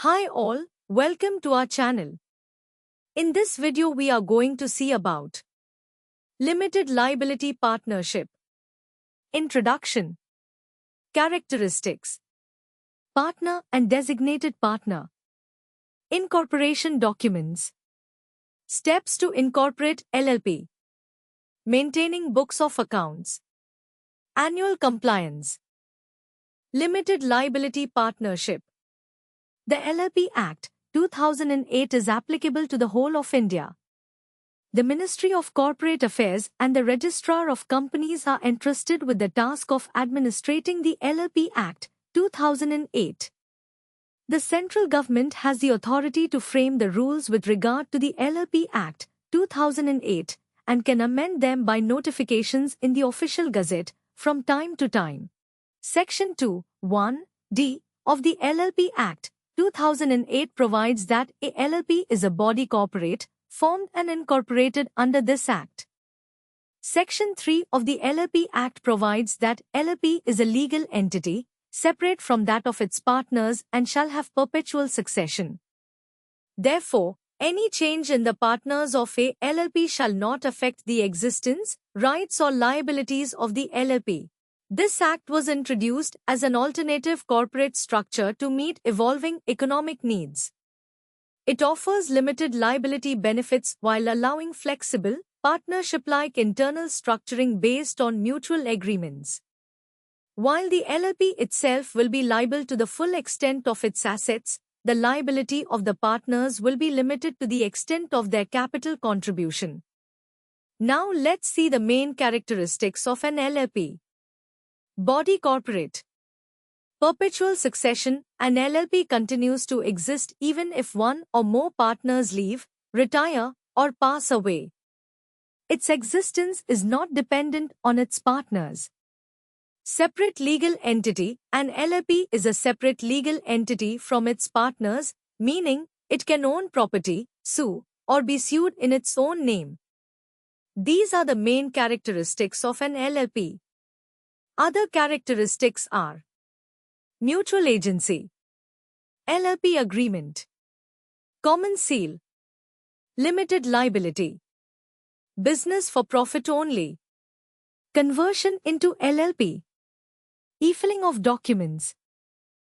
Hi all, welcome to our channel. In this video we are going to see about Limited Liability Partnership. Introduction. Characteristics. Partner and Designated Partner. Incorporation Documents. Steps to incorporate LLP. Maintaining books of accounts. Annual compliance. Limited Liability Partnership. The LLP Act 2008 is applicable to the whole of India. The Ministry of Corporate Affairs and the Registrar of Companies are entrusted with the task of administrating the LLP Act 2008. The central government has the authority to frame the rules with regard to the LLP Act 2008 and can amend them by notifications in the Official Gazette from time to time. Section 2(1)(d) of the LLP Act 2008 provides that a LLP is a body corporate, formed and incorporated under this Act. Section 3 of the LLP Act provides that LLP is a legal entity, separate from that of its partners and shall have perpetual succession. Therefore, any change in the partners of a LLP shall not affect the existence, rights or liabilities of the LLP. This act was introduced as an alternative corporate structure to meet evolving economic needs. It offers limited liability benefits while allowing flexible, partnership-like internal structuring based on mutual agreements. While the LLP itself will be liable to the full extent of its assets, the liability of the partners will be limited to the extent of their capital contribution. Now let's see the main characteristics of an LLP. Body corporate. Perpetual succession. An LLP continues to exist even if one or more partners leave, retire, or pass away. Its existence is not dependent on its partners. Separate legal entity. An LLP is a separate legal entity from its partners, meaning it can own property, sue, or be sued in its own name. These are the main characteristics of an LLP. Other characteristics are mutual agency, LLP agreement, common seal, limited liability, business for profit only, conversion into LLP, e-filing of documents.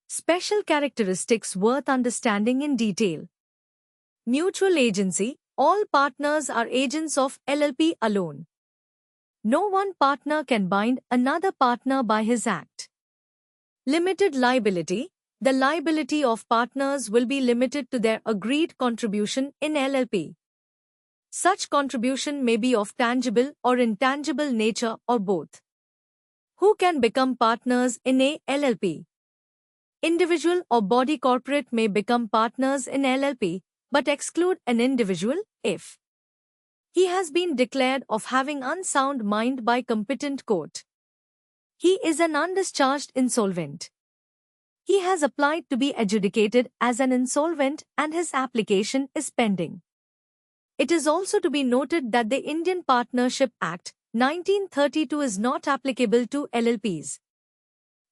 Special characteristics worth understanding in detail. Mutual agency. All partners are agents of LLP alone. No one partner can bind another partner by his act. Limited liability. The liability of partners will be limited to their agreed contribution in LLP. Such contribution may be of tangible or intangible nature or both. Who can become partners in a LLP? Individual or body corporate may become partners in LLP, but exclude an individual if he has been declared of having unsound mind by competent court. He is an undischarged insolvent. He has applied to be adjudicated as an insolvent and his application is pending. It is also to be noted that the Indian Partnership Act 1932 is not applicable to LLPs.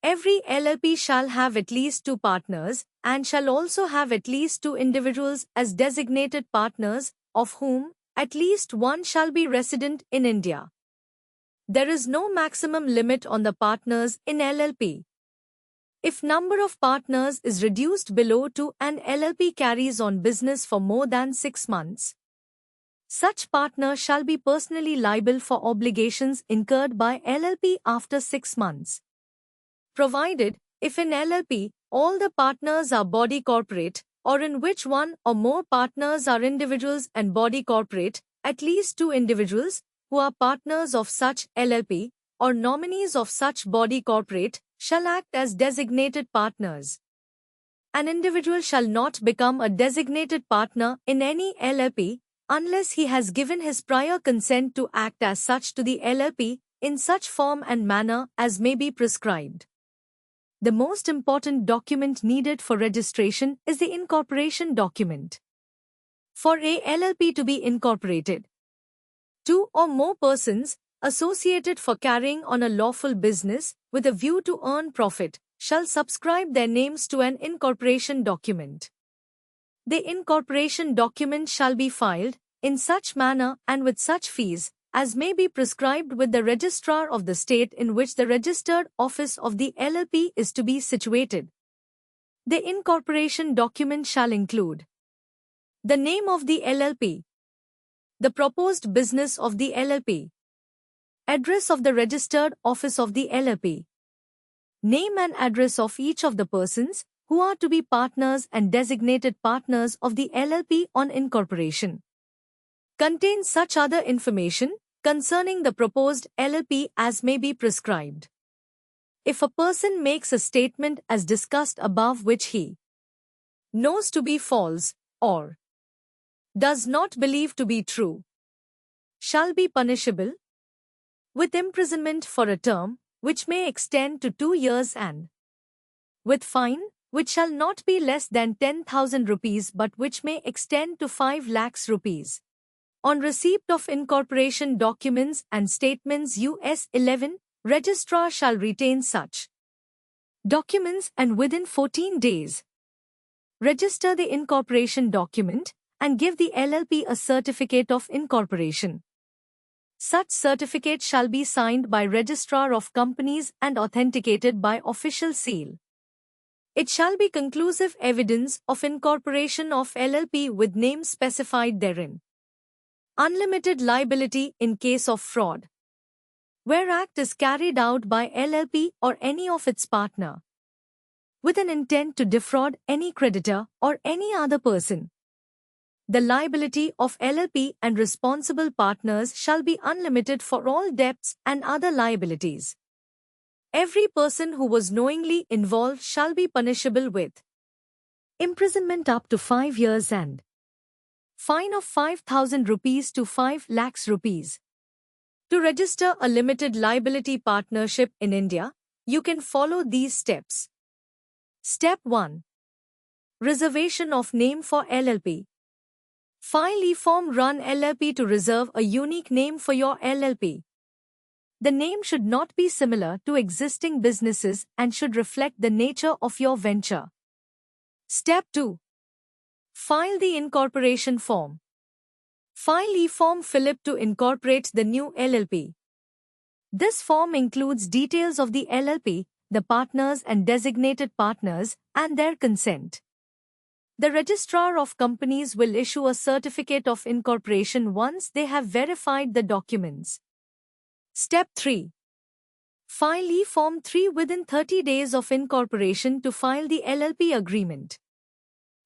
Every LLP shall have at least 2 partners and shall also have at least 2 individuals as designated partners, of whom at least one shall be resident in India. There is no maximum limit on the partners in LLP. If number of partners is reduced below 2 and LLP carries on business for more than 6 months, such partner shall be personally liable for obligations incurred by LLP after 6 months. Provided, if in LLP, all the partners are body corporate, or in which one or more partners are individuals and body corporate, at least 2 individuals, who are partners of such LLP, or nominees of such body corporate, shall act as designated partners. An individual shall not become a designated partner in any LLP, unless he has given his prior consent to act as such to the LLP, in such form and manner as may be prescribed. The most important document needed for registration is the incorporation document. For a LLP to be incorporated, 2 or more persons associated for carrying on a lawful business with a view to earn profit shall subscribe their names to an incorporation document. The incorporation document shall be filed in such manner and with such fees as may be prescribed with the registrar of the state in which the registered office of the LLP is to be situated. The incorporation document shall include the name of the LLP, the proposed business of the LLP, address of the registered office of the LLP, name and address of each of the persons who are to be partners and designated partners of the LLP on incorporation. Contains such other information concerning the proposed LLP as may be prescribed. If a person makes a statement as discussed above which he knows to be false or does not believe to be true, shall be punishable with imprisonment for a term which may extend to 2 years and with fine which shall not be less than 10,000 rupees but which may extend to 5 lakhs rupees. On receipt of incorporation documents and statements US 11, registrar shall retain such documents and within 14 days register the incorporation document and give the LLP a certificate of incorporation. Such certificate shall be signed by Registrar of Companies and authenticated by official seal. It shall be conclusive evidence of incorporation of LLP with name specified therein. Unlimited liability in case of fraud, where act is carried out by LLP or any of its partner, with an intent to defraud any creditor or any other person. The liability of LLP and responsible partners shall be unlimited for all debts and other liabilities. Every person who was knowingly involved shall be punishable with imprisonment up to 5 years and fine of 5,000 rupees to 5 lakhs rupees. To register a limited liability partnership in India, you can follow these steps. Step 1. Reservation of name for LLP. File e-form Run LLP to reserve a unique name for your LLP. The name should not be similar to existing businesses and should reflect the nature of your venture. Step 2. File the incorporation form. File e-form Philip to incorporate the new LLP. This form includes details of the LLP, the partners and designated partners, and their consent. The Registrar of Companies will issue a certificate of incorporation once they have verified the documents. Step 3. File e-form 3 within 30 days of incorporation to file the LLP agreement.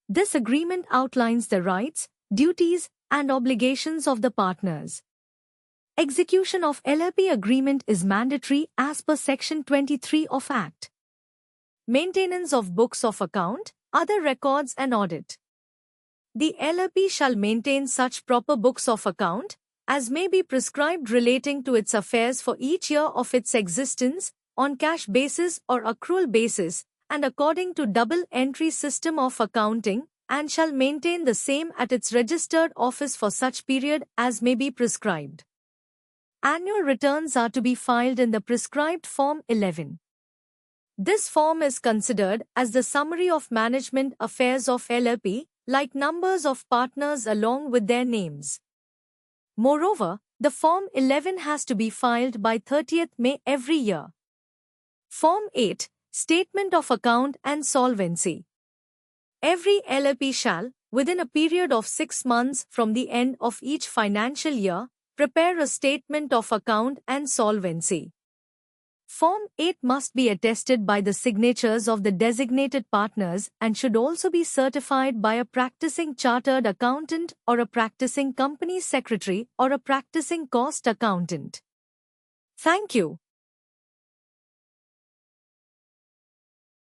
This agreement outlines the rights, duties, and obligations of the partners. Execution of LLP agreement is mandatory as per Section 23 of Act. Maintenance of books of account, other records and audit. The LLP shall maintain such proper books of account as may be prescribed relating to its affairs for each year of its existence, on cash basis or accrual basis, and according to double entry system of accounting, and shall maintain the same at its registered office for such period as may be prescribed. Annual returns are to be filed in the prescribed Form 11. This form is considered as the summary of management affairs of LLP, like numbers of partners along with their names. Moreover, the Form 11 has to be filed by 30th May every year. Form 8, Statement of Account and Solvency. Every LLP shall, within a period of 6 months from the end of each financial year, prepare a statement of account and solvency. Form 8 must be attested by the signatures of the designated partners and should also be certified by a practicing chartered accountant or a practicing company secretary or a practicing cost accountant. Thank you.